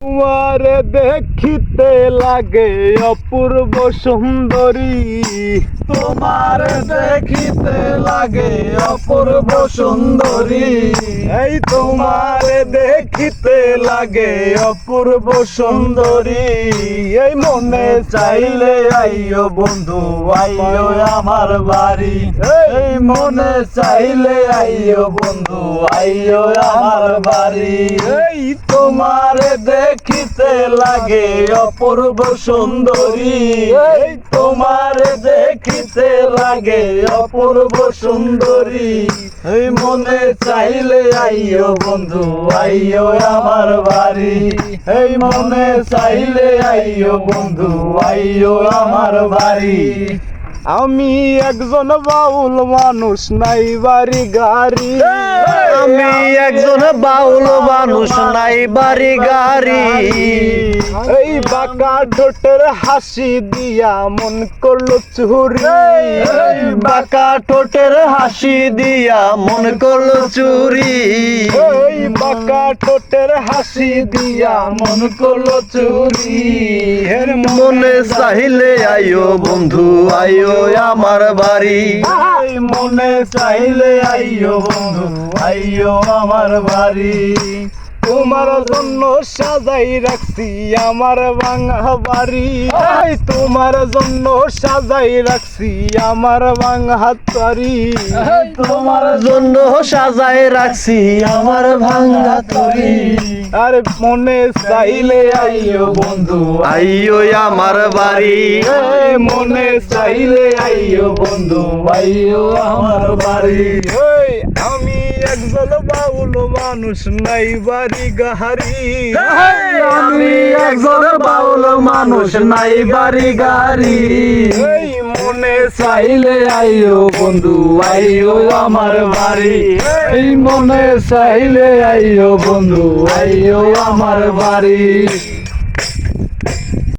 তোমারে দেখিতে লাগে অপূর্ব সুন্দরী, তোমারে দেখিতে লাগে অপূর্ব সুন্দরী। এই তোমারে দেখিতে লাগে অপূর্ব সুন্দরী। এই মনে চাইলে আইও বন্ধু আইও আমার বাড়ি। এই মনে চাইলে আইও বন্ধু আইও আমার বাড়ি। এই তোমারে দেখিতে লাগে অপূর্ব সুন্দরী। এই তোমারে দেখিতে লাগে অপূর্ব সুন্দরী। এই মনে চাইলে আইও বন্ধু আইও আমার বাড়ি। এই মনে চাইলে আইও বন্ধু আইও আমার বাড়ি। আমি একজন বাউল মানুষ, নাই বাড়ি গাড়ি। আমি একজন বাউল মানুষ, নাই বাড়ি গাড়ি। এই বাঁকা ঠোঁটের হাসি দিয়া মন করলো চুরি। এই বাঁকা ঠোঁটের হাসি দিয়া মন করলো চুরি। এই বাঁকা ঠোঁটের হাসি দিয়া মন করলো চুরি। এর মনে চাইলে আইও বন্ধু আইও আমার বাড়ি। এই মনে চাইলে আইও বন্ধু আইও আমার বাড়ি। তোমার জন্য সাজাই রাখছি আমার ভাঙা বাড়ি। এই তোমার জন্য সাজাই রাখছি আমার ভাঙা বাড়ি। তোমার জন্য সাজায় রাখছি আমার ভাঙ্গা তরি। আর মনে চাইলে আইও বন্ধু আইও আমার বাড়ি। এই মনে চাইলে আইও বন্ধু আইও আমার বাড়ি। এই আমি একজন বাউল মানুষ, নাই বাড়ি গাহারি। আমি একজন বাউল মানুষ, নাই বাড়ি গাড়ি। এই মনে চাইলে আইও বন্ধু আইও আমার বাড়ি। এই মনে চাইলে আইও বন্ধু আইও আমার বাড়ি।